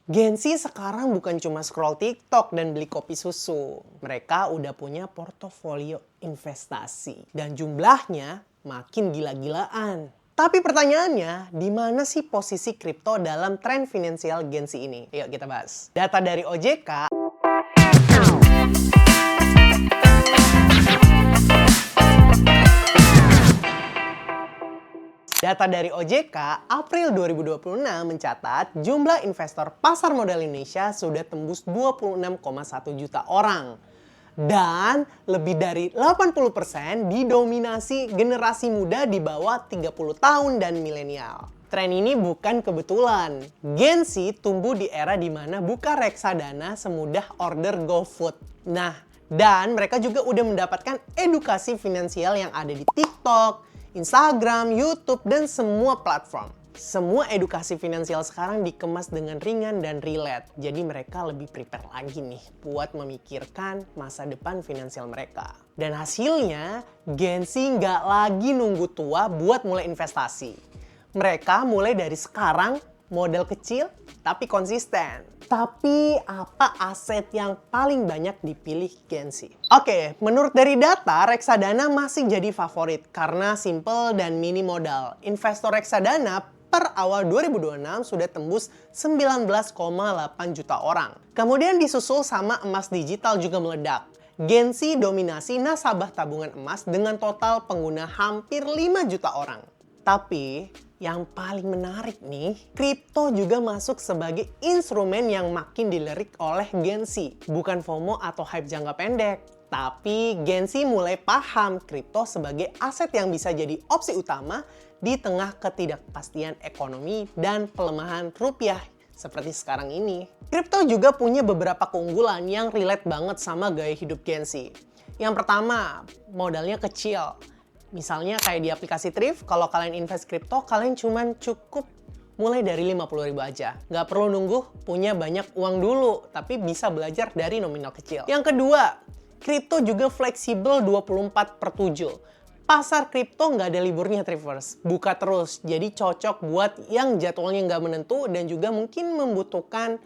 Gen Z sekarang bukan cuma scroll TikTok dan beli kopi susu. Mereka udah punya portofolio investasi. Dan jumlahnya makin gila-gilaan. Tapi pertanyaannya, di mana sih posisi kripto dalam tren finansial Gen Z ini? Yuk kita bahas. Data dari OJK Data dari OJK, April 2026 mencatat jumlah investor pasar modal Indonesia sudah tembus 26,1 juta orang. Dan lebih dari 80% didominasi generasi muda di bawah 30 tahun dan milenial. Tren ini bukan kebetulan. Gen Z tumbuh di era di mana buka reksadana semudah order GoFood. Nah, dan mereka juga udah mendapatkan edukasi finansial yang ada di TikTok, Instagram, YouTube, dan semua platform. Semua edukasi finansial sekarang dikemas dengan ringan dan relate. Jadi mereka lebih prepare lagi nih buat memikirkan masa depan finansial mereka. Dan hasilnya, Gen Z nggak lagi nunggu tua buat mulai investasi. Mereka mulai dari sekarang, modal kecil tapi konsisten. Tapi apa aset yang paling banyak dipilih Gen Z? Oke, menurut dari data, reksadana masih jadi favorit karena simple dan mini modal. Investor reksadana per awal 2026 sudah tembus 19,8 juta orang. Kemudian disusul sama emas digital juga meledak. Gen Z dominasi nasabah tabungan emas dengan total pengguna hampir 5 juta orang. Tapi yang paling menarik nih, kripto juga masuk sebagai instrumen yang makin dilirik oleh Gen Z. Bukan FOMO atau hype jangka pendek, tapi Gen Z mulai paham kripto sebagai aset yang bisa jadi opsi utama di tengah ketidakpastian ekonomi dan pelemahan rupiah seperti sekarang ini. Kripto juga punya beberapa keunggulan yang relate banget sama gaya hidup Gen Z. Yang pertama, modalnya kecil. Misalnya kayak di aplikasi Thrift, kalau kalian invest kripto, kalian cuman cukup mulai dari 50.000 aja. Nggak perlu nunggu punya banyak uang dulu, tapi bisa belajar dari nominal kecil. Yang kedua, kripto juga fleksibel 24/7. Pasar kripto nggak ada liburnya Thrifers, buka terus. Jadi cocok buat yang jadwalnya nggak menentu dan juga mungkin membutuhkan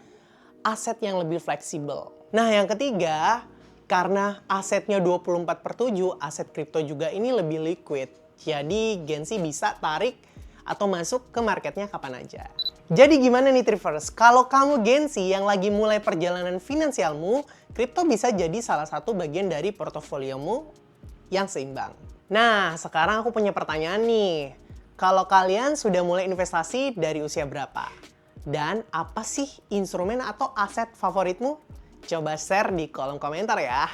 aset yang lebih fleksibel. Nah yang ketiga, karena asetnya 24/7, aset kripto juga ini lebih liquid. Jadi Gen Z bisa tarik atau masuk ke marketnya kapan aja. Jadi gimana nih Thrifers? Kalau kamu Gen Z yang lagi mulai perjalanan finansialmu, kripto bisa jadi salah satu bagian dari portofoliomu yang seimbang. Nah, sekarang aku punya pertanyaan nih. Kalau kalian sudah mulai investasi dari usia berapa? Dan apa sih instrumen atau aset favoritmu? Coba share di kolom komentar ya.